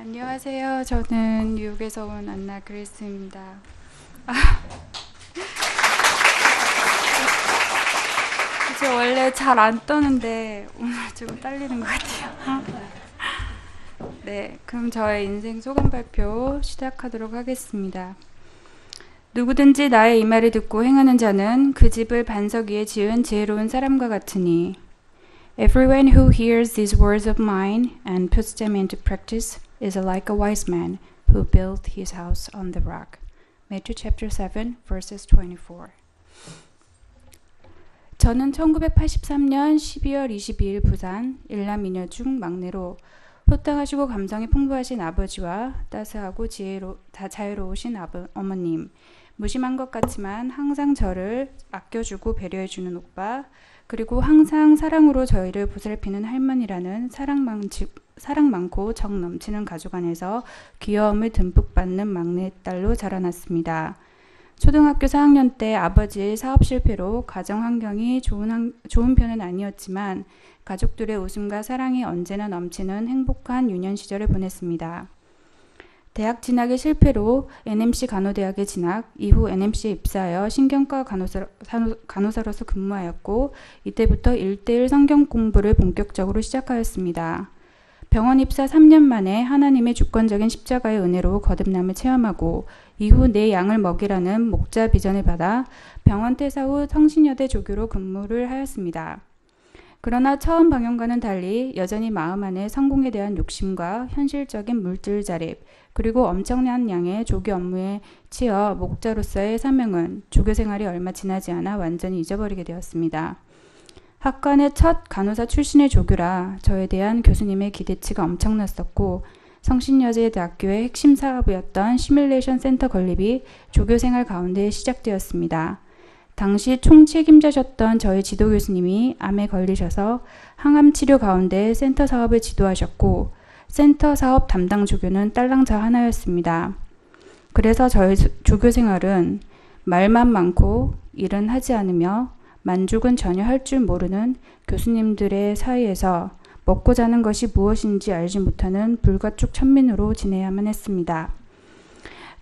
안녕하세요. 저는 뉴욕에서 온 안나 그레이스입니다. 저 원래 잘 안 떠는데 오늘 조금 떨리는 것 같아요. 네, 그럼 저의 인생 소감 발표 시작하도록 하겠습니다. 누구든지 나의 이 말을 듣고 행하는 자는 그 집을 반석 위에 지은 지혜로운 사람과 같으니 Everyone who hears these words of mine and puts them into practice is like a wise man who built his house on the rock. Matthew chapter 7 verses 24. 저는 1983년 12월 22일 부산 일남 이녀 중 막내로 호탕하시고 감성이 풍부하신 아버지와 따스하고 자유로우신 어머님, 무심한 것 같지만 항상 저를 아껴주고 배려해주는 오빠, 그리고 항상 사랑으로 저희를 보살피는 할머니라는 사랑 많고 정 넘치는 가족 안에서 귀여움을 듬뿍 받는 막내딸로 자라났습니다. 초등학교 4학년 때 아버지의 사업 실패로 가정 환경이 좋은 편은 아니었지만 가족들의 웃음과 사랑이 언제나 넘치는 행복한 유년 시절을 보냈습니다. 대학 진학의 실패로 NMC 간호대학에 진학, 이후 NMC에 입사하여 신경과 간호사로서 근무하였고 이때부터 1:1 성경 공부를 본격적으로 시작하였습니다. 병원 입사 3년 만에 하나님의 주권적인 십자가의 은혜로 거듭남을 체험하고 이후 내 양을 먹이라는 목자 비전을 받아 병원 퇴사 후 성신여대 조교로 근무를 하였습니다. 그러나 처음 방향과는 달리 여전히 마음 안에 성공에 대한 욕심과 현실적인 물질 자립, 그리고 엄청난 양의 조교 업무에 치여 목자로서의 사명은 조교 생활이 얼마 지나지 않아 완전히 잊어버리게 되었습니다. 학관의 첫 간호사 출신의 조교라 저에 대한 교수님의 기대치가 엄청났었고 성신여제대학교의 핵심 사업이었던 시뮬레이션 센터 건립이 조교 생활 가운데 시작되었습니다. 당시 총책임자셨던 저희 지도 교수님이 암에 걸리셔서 항암 치료 가운데 센터 사업을 지도하셨고 센터 사업 담당 조교는 딸랑 저 하나였습니다. 그래서 저희 조교 생활은 말만 많고 일은 하지 않으며 만족은 전혀 할 줄 모르는 교수님들의 사이에서 먹고 자는 것이 무엇인지 알지 못하는 불가촉 천민으로 지내야만 했습니다.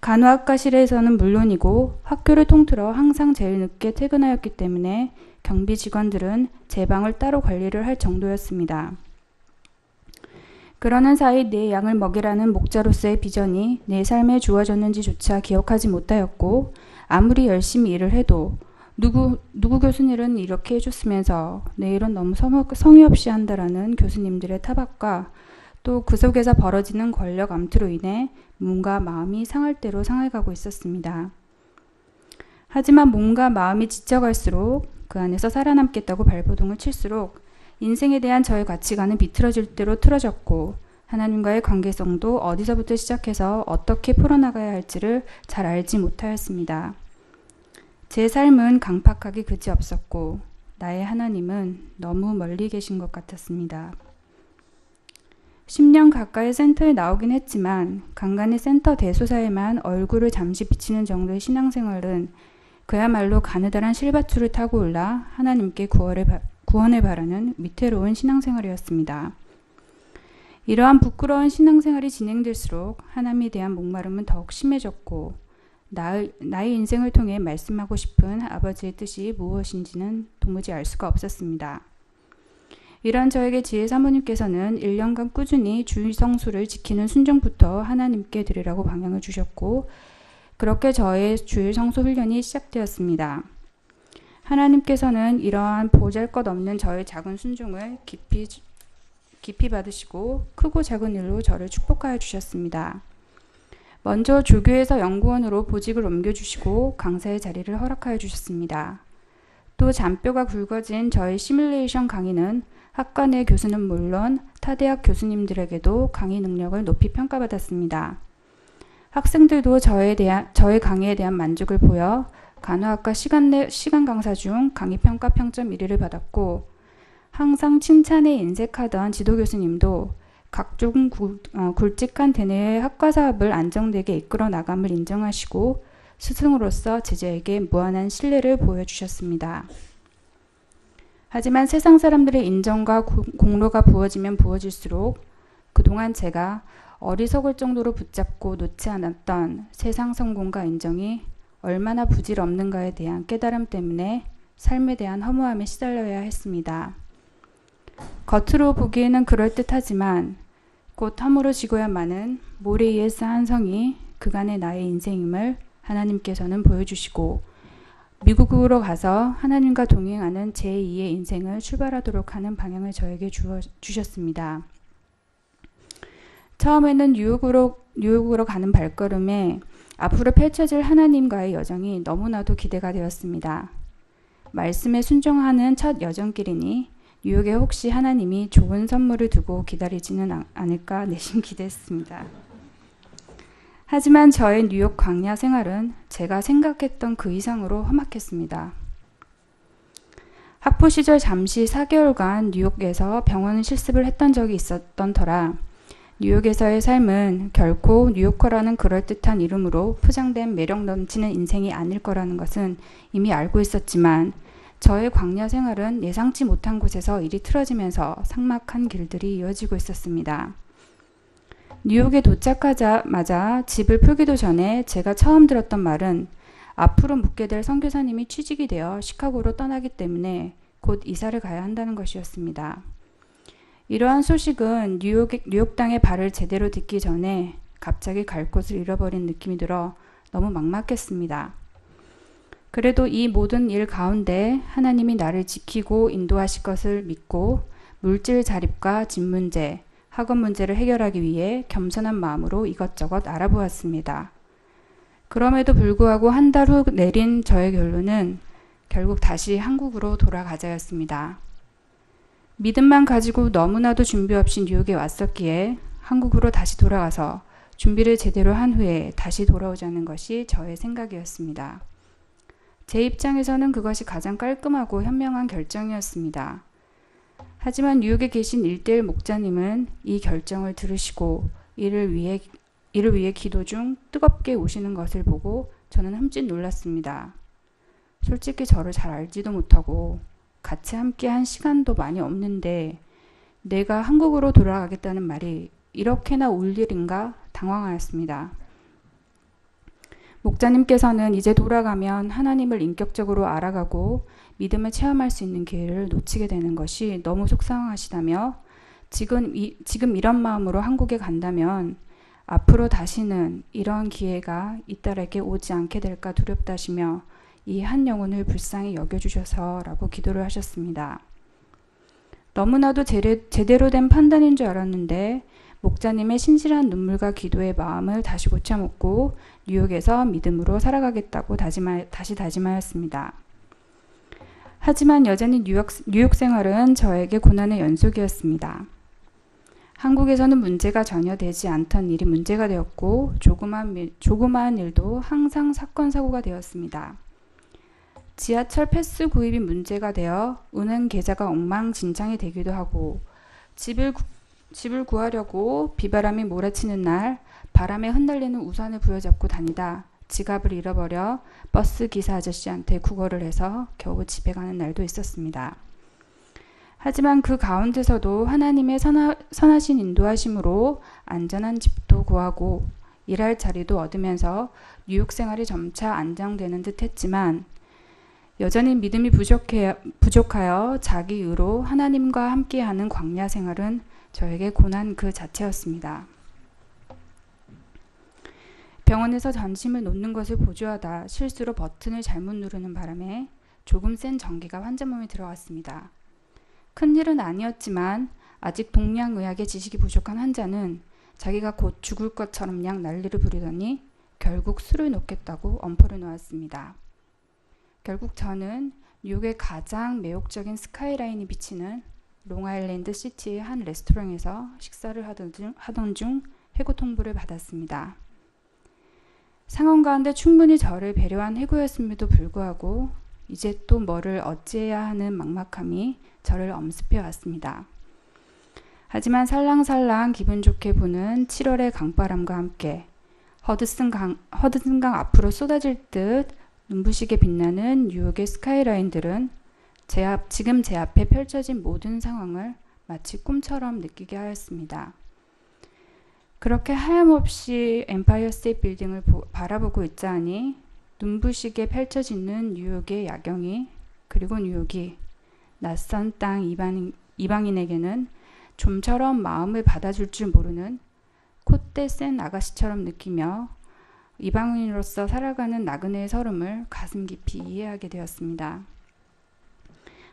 간호학과실에서는 물론이고 학교를 통틀어 항상 제일 늦게 퇴근하였기 때문에 경비 직원들은 제 방을 따로 관리를 할 정도였습니다. 그러는 사이 내 양을 먹이라는 목자로서의 비전이 내 삶에 주어졌는지조차 기억하지 못하였고 아무리 열심히 일을 해도 누구 교수님은 이렇게 해줬으면서 내 일은 너무 성의 없이 한다라는 교수님들의 타박과 또 그 속에서 벌어지는 권력 암투로 인해 몸과 마음이 상할 대로 상해가고 있었습니다. 하지만 몸과 마음이 지쳐갈수록 그 안에서 살아남겠다고 발버둥을 칠수록 인생에 대한 저의 가치관은 비틀어질 대로 틀어졌고 하나님과의 관계성도 어디서부터 시작해서 어떻게 풀어나가야 할지를 잘 알지 못하였습니다. 제 삶은 강팍하기 그지없었고 나의 하나님은 너무 멀리 계신 것 같았습니다. 10년 가까이 센터에 나오긴 했지만 간간히 센터 대소사에만 얼굴을 잠시 비치는 정도의 신앙생활은 그야말로 가느다란 실밧줄을 타고 올라 하나님께 구원을 바라는 위태로운 신앙생활이었습니다. 이러한 부끄러운 신앙생활이 진행될수록 하나님에 대한 목마름은 더욱 심해졌고 나의 인생을 통해 말씀하고 싶은 아버지의 뜻이 무엇인지는 도무지 알 수가 없었습니다. 이런 저에게 지혜 사모님께서는 1년간 꾸준히 주일 성수를 지키는 순종부터 하나님께 드리라고 방향을 주셨고 그렇게 저의 주일 성수 훈련이 시작되었습니다. 하나님께서는 이러한 보잘것없는 저의 작은 순종을 깊이 받으시고 크고 작은 일로 저를 축복하여 주셨습니다. 먼저 조교에서 연구원으로 보직을 옮겨주시고 강사의 자리를 허락하여 주셨습니다. 또 잔뼈가 굵어진 저의 시뮬레이션 강의는 학과 내 교수는 물론 타 대학 교수님들에게도 강의 능력을 높이 평가받았습니다. 학생들도 저의 강의에 대한 만족을 보여 간호학과 시간 강사 중 강의 평가 평점 1위를 받았고 항상 칭찬에 인색하던 지도 교수님도 각종 굵직한 대내의 학과 사업을 안정되게 이끌어 나감을 인정하시고 스승으로서 제자에게 무한한 신뢰를 보여주셨습니다. 하지만 세상 사람들의 인정과 공로가 부어지면 부어질수록 그동안 제가 어리석을 정도로 붙잡고 놓지 않았던 세상 성공과 인정이 얼마나 부질없는가에 대한 깨달음 때문에 삶에 대한 허무함에 시달려야 했습니다. 겉으로 보기에는 그럴듯하지만 곧 허물어지고야마는 모리이에스 한 성이 그간의 나의 인생임을 하나님께서는 보여주시고 미국으로 가서 하나님과 동행하는 제2의 인생을 출발하도록 하는 방향을 저에게 주셨습니다. 처음에는 뉴욕으로 가는 발걸음에 앞으로 펼쳐질 하나님과의 여정이 너무나도 기대가 되었습니다. 말씀에 순종하는 첫 여정길이니 뉴욕에 혹시 하나님이 좋은 선물을 두고 기다리지는 않을까 내심 기대했습니다. 하지만 저의 뉴욕 광야 생활은 제가 생각했던 그 이상으로 험악했습니다. 학부 시절 잠시 4개월간 뉴욕에서 병원 실습을 했던 적이 있었던 터라 뉴욕에서의 삶은 결코 뉴요커라는 그럴듯한 이름으로 포장된 매력 넘치는 인생이 아닐 거라는 것은 이미 알고 있었지만 저의 광야 생활은 예상치 못한 곳에서 일이 틀어지면서 삭막한 길들이 이어지고 있었습니다. 뉴욕에 도착하자마자 집을 풀기도 전에 제가 처음 들었던 말은 앞으로 묵게 될 선교사님이 취직이 되어 시카고로 떠나기 때문에 곧 이사를 가야 한다는 것이었습니다. 이러한 소식은 뉴욕 땅에 발을 제대로 딛기 전에 갑자기 갈 곳을 잃어버린 느낌이 들어 너무 막막했습니다. 그래도 이 모든 일 가운데 하나님이 나를 지키고 인도하실 것을 믿고 물질 자립과 집 문제, 학업 문제를 해결하기 위해 겸손한 마음으로 이것저것 알아보았습니다. 그럼에도 불구하고 한 달 후 내린 저의 결론은 결국 다시 한국으로 돌아가자였습니다. 믿음만 가지고 너무나도 준비 없이 뉴욕에 왔었기에 한국으로 다시 돌아가서 준비를 제대로 한 후에 다시 돌아오자는 것이 저의 생각이었습니다. 제 입장에서는 그것이 가장 깔끔하고 현명한 결정이었습니다. 하지만 뉴욕에 계신 1:1 목자님은 이 결정을 들으시고 이를 위해 기도 중 뜨겁게 오시는 것을 보고 저는 흠칫 놀랐습니다. 솔직히 저를 잘 알지도 못하고 같이 함께 한 시간도 많이 없는데 내가 한국으로 돌아가겠다는 말이 이렇게나 올 일인가 당황하였습니다. 목자님께서는 이제 돌아가면 하나님을 인격적으로 알아가고 믿음을 체험할 수 있는 기회를 놓치게 되는 것이 너무 속상하시다며 지금 이런 마음으로 한국에 간다면 앞으로 다시는 이런 기회가 이딸에게 오지 않게 될까 두렵다시며 이 한 영혼을 불쌍히 여겨주셔서라고 기도를 하셨습니다. 너무나도 제대로 된 판단인 줄 알았는데 목자님의 신실한 눈물과 기도의 마음을 다시 고쳐먹고 뉴욕에서 믿음으로 살아가겠다고 다시 다짐하였습니다. 하지만 여전히 뉴욕 생활은 저에게 고난의 연속이었습니다. 한국에서는 문제가 전혀 되지 않던 일이 문제가 되었고 조그마한 일도 항상 사건 사고가 되었습니다. 지하철 패스 구입이 문제가 되어 은행 계좌가 엉망진창이 되기도 하고 집을 구하려고 비바람이 몰아치는 날 바람에 흩날리는 우산을 부여잡고 다니다 지갑을 잃어버려 버스 기사 아저씨한테 구걸을 해서 겨우 집에 가는 날도 있었습니다. 하지만 그 가운데서도 하나님의 선하신 인도하심으로 안전한 집도 구하고 일할 자리도 얻으면서 뉴욕 생활이 점차 안정되는 듯 했지만 여전히 믿음이 부족하여 자기 의로 하나님과 함께하는 광야 생활은 저에게 고난 그 자체였습니다. 병원에서 전심을 놓는 것을 보조하다 실수로 버튼을 잘못 누르는 바람에 조금 센 전기가 환자 몸에 들어갔습니다. 큰일은 아니었지만 아직 동양의학의 지식이 부족한 환자는 자기가 곧 죽을 것처럼 양 난리를 부리더니 결국 술을 놓겠다고 엄포를 놓았습니다. 결국 저는 뉴욕의 가장 매혹적인 스카이라인이 비치는 롱아일랜드 시티의 한 레스토랑에서 식사를 하던 중 해고 통보를 받았습니다. 상황 가운데 충분히 저를 배려한 해고였음에도 불구하고 이제 또 뭐를 어찌해야 하는 막막함이 저를 엄습해 왔습니다. 하지만 살랑살랑 기분 좋게 부는 7월의 강바람과 함께 허드슨강 앞으로 쏟아질 듯 눈부시게 빛나는 뉴욕의 스카이라인들은 지금 제 앞에 펼쳐진 모든 상황을 마치 꿈처럼 느끼게 하였습니다. 그렇게 하염없이 엠파이어 스테이트 빌딩을 바라보고 있자니 눈부시게 펼쳐지는 뉴욕의 야경이, 그리고 뉴욕이 낯선 땅 이방인에게는 좀처럼 마음을 받아줄 줄 모르는 콧대 센 아가씨처럼 느끼며 이방인으로서 살아가는 나그네의 서름을 가슴 깊이 이해하게 되었습니다.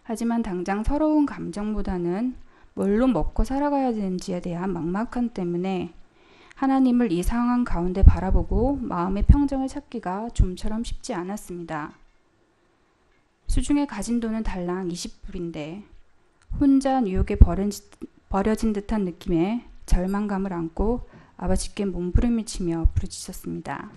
하지만 당장 서러운 감정보다는 뭘로 먹고 살아가야 되는지에 대한 막막함 때문에 하나님을 이 상황 가운데 바라보고 마음의 평정을 찾기가 좀처럼 쉽지 않았습니다. 수중에 가진 돈은 달랑 20불인데 혼자 뉴욕에 버려진 듯한 느낌에 절망감을 안고 아버지께 몸부림을 치며 부르짖었습니다.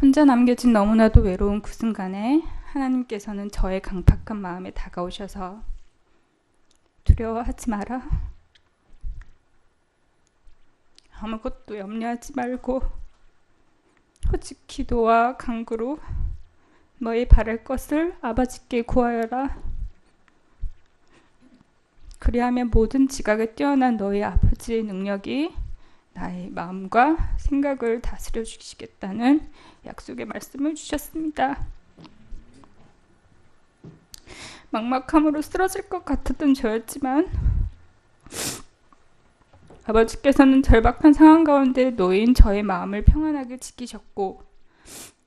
혼자 남겨진 너무나도 외로운 그 순간에 하나님께서는 저의 강팍한 마음에 다가오셔서 두려워하지 마라. 아무것도 염려하지 말고 오직 기도와 간구로 너의 바랄 것을 아버지께 구하여라. 그리하면 모든 지각에 뛰어난 너의 아버지의 능력이 나의 마음과 생각을 다스려 주시겠다는 약속의 말씀을 주셨습니다. 막막함으로 쓰러질 것 같았던 저였지만 아버지께서는 절박한 상황 가운데 놓인 저의 마음을 평안하게 지키셨고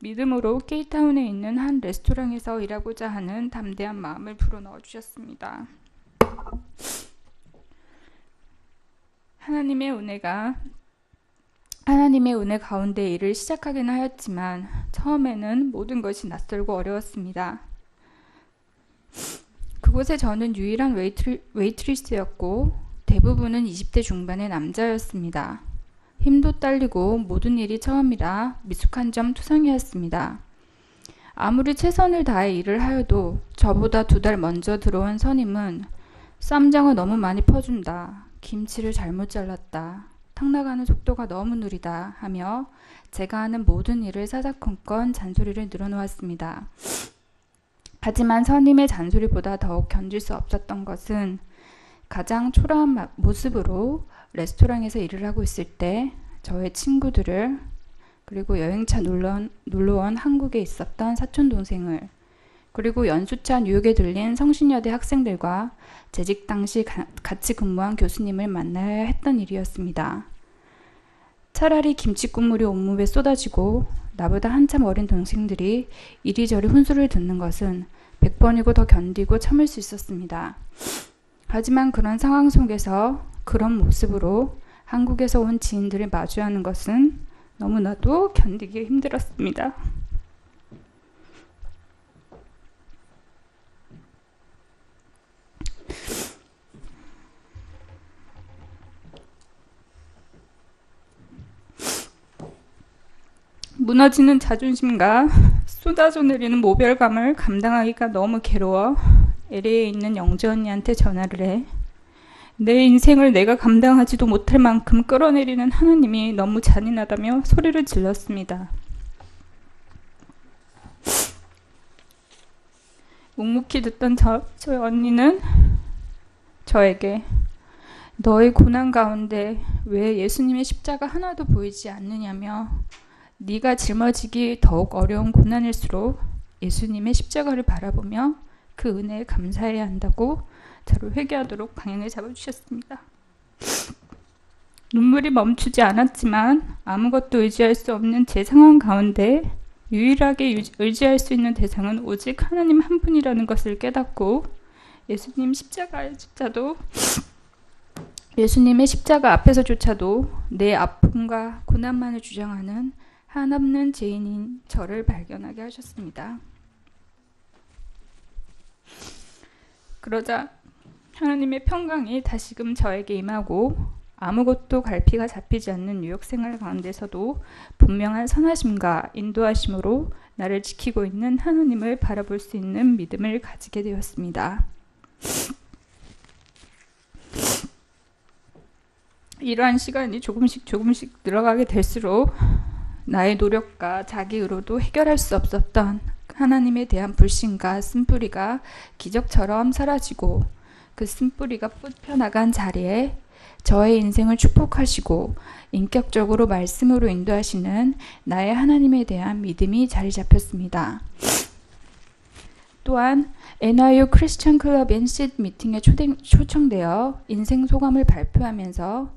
믿음으로 케이타운에 있는 한 레스토랑에서 일하고자 하는 담대한 마음을 불어넣어 주셨습니다. 하나님의 은혜 가운데 일을 시작하긴 하였지만 처음에는 모든 것이 낯설고 어려웠습니다. 그곳에 저는 유일한 웨이트리스였고 대부분은 20대 중반의 남자였습니다. 힘도 딸리고 모든 일이 처음이라 미숙한 점 투성이었습니다. 아무리 최선을 다해 일을 하여도 저보다 2달 먼저 들어온 선임은 쌈장을 너무 많이 퍼준다, 김치를 잘못 잘랐다, 탕 나가는 속도가 너무 느리다 하며 제가 하는 모든 일을 사사건건 잔소리를 늘어놓았습니다. 하지만 선임의 잔소리보다 더욱 견딜 수 없었던 것은 가장 초라한 모습으로 레스토랑에서 일을 하고 있을 때 저의 친구들을, 그리고 여행차 놀러온 한국에 있었던 사촌동생을, 그리고 연수차 뉴욕에 들린 성신여대 학생들과 재직 당시 같이 근무한 교수님을 만나야 했던 일이었습니다. 차라리 김치 국물이 온몸에 쏟아지고 나보다 한참 어린 동생들이 이리저리 훈수를 듣는 것은 100번이고 더 견디고 참을 수 있었습니다. 하지만 그런 상황 속에서 그런 모습으로 한국에서 온 지인들을 마주하는 것은 너무나도 견디기 힘들었습니다. 무너지는 자존심과 쏟아져 내리는 모멸감을 감당하기가 너무 괴로워 LA에 있는 영재 언니한테 전화를 해 내 인생을 내가 감당하지도 못할 만큼 끌어내리는 하나님이 너무 잔인하다며 소리를 질렀습니다. 묵묵히 듣던 저희 언니는 저에게 너의 고난 가운데 왜 예수님의 십자가 하나도 보이지 않느냐며 네가 짊어지기 더욱 어려운 고난일수록 예수님의 십자가를 바라보며 그 은혜에 감사해야 한다고 저를 회개하도록 방향을 잡아주셨습니다. 눈물이 멈추지 않았지만 아무것도 의지할 수 없는 제 상황 가운데 유일하게 의지할 수 있는 대상은 오직 하나님 한 분이라는 것을 깨닫고 예수님의 십자가 앞에서조차도 내 아픔과 고난만을 주장하는 한없는 죄인인 저를 발견하게 하셨습니다. 그러자 하나님의 평강이 다시금 저에게 임하고 아무것도 갈피가 잡히지 않는 뉴욕 생활 가운데서도 분명한 선하심과 인도하심으로 나를 지키고 있는 하나님을 바라볼 수 있는 믿음을 가지게 되었습니다. 이러한 시간이 조금씩 늘어가게 될수록 나의 노력과 자기 의로도 해결할 수 없었던 하나님에 대한 불신과 쓴뿌리가 기적처럼 사라지고 그 쓴뿌리가 뻗혀나간 자리에 저의 인생을 축복하시고 인격적으로 말씀으로 인도하시는 나의 하나님에 대한 믿음이 자리 잡혔습니다. 또한 NYU 크리스천 클럽 인시드 미팅에 초청되어 인생 소감을 발표하면서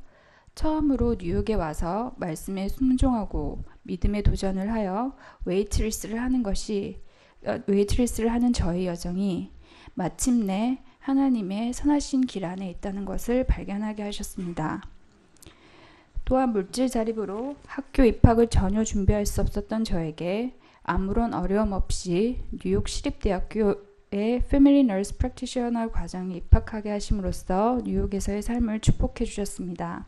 처음으로 뉴욕에 와서 말씀에 순종하고 믿음에 도전을 하여 웨이트리스를 하는 저의 여정이 마침내 하나님의 선하신 길 안에 있다는 것을 발견하게 하셨습니다. 또한 물질 자립으로 학교 입학을 전혀 준비할 수 없었던 저에게 아무런 어려움 없이 뉴욕 시립대학교의 Family Nurse Practitioner 과정에 입학하게 하심으로써 뉴욕에서의 삶을 축복해 주셨습니다.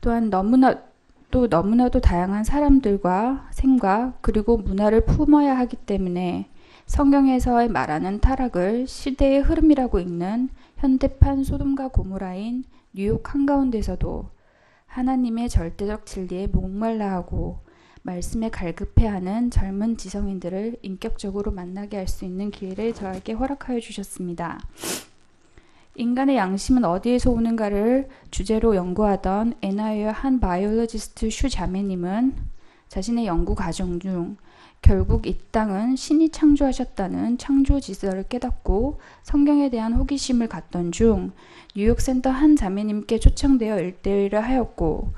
또한 너무나도 다양한 사람들과 생각 그리고 문화를 품어야 하기 때문에 성경에서 말하는 타락을 시대의 흐름이라고 읽는 현대판 소돔과 고모라인 뉴욕 한가운데서도 하나님의 절대적 진리에 목말라하고 말씀에 갈급해하는 젊은 지성인들을 인격적으로 만나게 할 수 있는 기회를 저에게 허락하여 주셨습니다. 인간의 양심은 어디에서 오는가를 주제로 연구하던 NYU의 한 바이올로지스트 슈 자매님은 자신의 연구 과정 중 결국 이 땅은 신이 창조하셨다는 창조 질서를 깨닫고 성경에 대한 호기심을 갖던 중 뉴욕센터 한 자매님께 초청되어 1대1을 하였고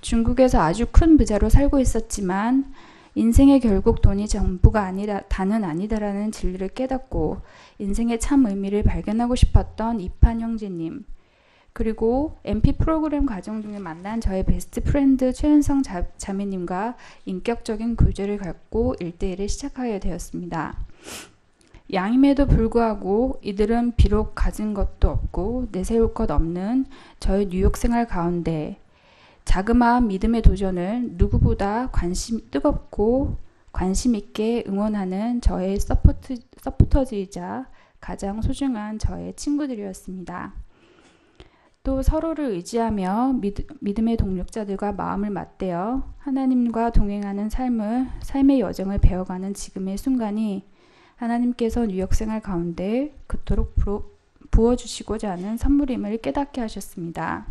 중국에서 아주 큰 부자로 살고 있었지만 인생의 결국 돈이 전부가 다는 아니다라는 진리를 깨닫고 인생의 참 의미를 발견하고 싶었던 이판 형제님, 그리고 MP 프로그램 과정 중에 만난 저의 베스트 프렌드 최은성 자매님과 인격적인 교제를 갖고 1대1을 시작하게 되었습니다. 양임에도 불구하고 이들은 비록 가진 것도 없고 내세울 것 없는 저의 뉴욕 생활 가운데 자그마한 믿음의 도전을 누구보다 뜨겁고 관심 있게 응원하는 저의 서포터즈이자 가장 소중한 저의 친구들이었습니다. 또 서로를 의지하며 믿음의 동력자들과 마음을 맞대어 하나님과 동행하는 삶의 여정을 배워가는 지금의 순간이 하나님께서 뉴욕 생활 가운데 그토록 부어주시고자 하는 선물임을 깨닫게 하셨습니다.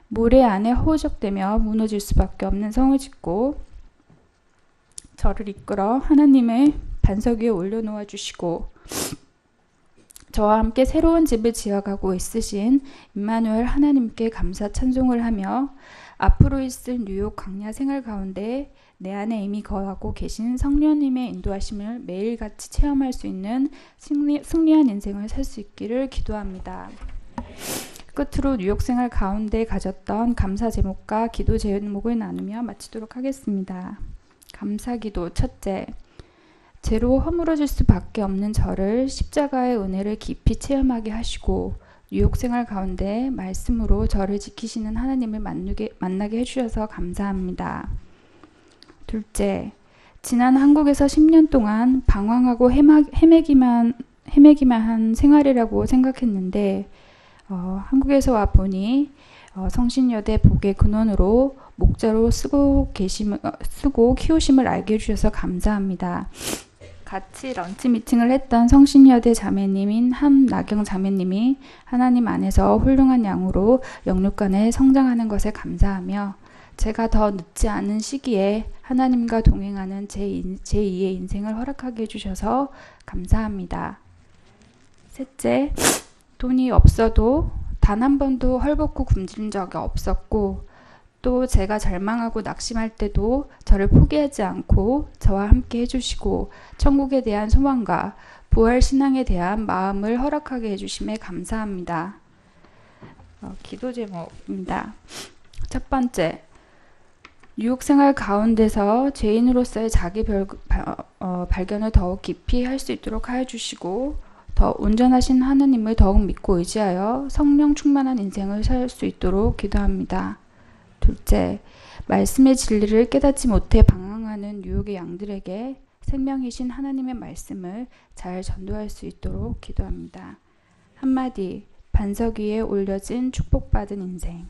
모래 안에 허우적대며 무너질 수밖에 없는 성을 짓고 저를 이끌어 하나님의 반석 위에 올려놓아 주시고 저와 함께 새로운 집을 지어가고 있으신 임마누엘 하나님께 감사 찬송을 하며 앞으로 있을 뉴욕 광야 생활 가운데 내 안에 이미 거하고 계신 성령님의 인도하심을 매일같이 체험할 수 있는 승리한 인생을 살 수 있기를 기도합니다. 끝으로 뉴욕 생활 가운데 가졌던 감사 제목과 기도 제목을 나누며 마치도록 하겠습니다. 감사 기도 첫째, 죄로 허물어질 수밖에 없는 저를 십자가의 은혜를 깊이 체험하게 하시고 뉴욕 생활 가운데 말씀으로 저를 지키시는 하나님을 만나게 해주셔서 감사합니다. 둘째, 지난 한국에서 10년 동안 방황하고 헤매기만 한 생활이라고 생각했는데 한국에서 와 보니 성신여대 복의 근원으로 목자로 쓰고 키우심을 알게 해주셔서 감사합니다. 같이 런치 미팅을 했던 성신여대 자매님인 함나경 자매님이 하나님 안에서 훌륭한 양으로 영육간에 성장하는 것에 감사하며 제가 더 늦지 않은 시기에 하나님과 동행하는 제2의 인생을 허락하게 해주셔서 감사합니다. 셋째, 돈이 없어도 단 한 번도 헐벗고 굶주린 적이 없었고 또 제가 절망하고 낙심할 때도 저를 포기하지 않고 저와 함께 해주시고 천국에 대한 소망과 부활 신앙에 대한 마음을 허락하게 해주심에 감사합니다. 기도 제목입니다. 첫 번째, 뉴욕 생활 가운데서 죄인으로서의 자기 발견을 더욱 깊이 할 수 있도록 하여 주시고 더 온전하신 하나님을 더욱 믿고 의지하여 성령 충만한 인생을 살 수 있도록 기도합니다. 둘째, 말씀의 진리를 깨닫지 못해 방황하는 뉴욕의 양들에게 생명이신 하나님의 말씀을 잘 전도할 수 있도록 기도합니다. 한마디, 반석 위에 올려진 축복받은 인생.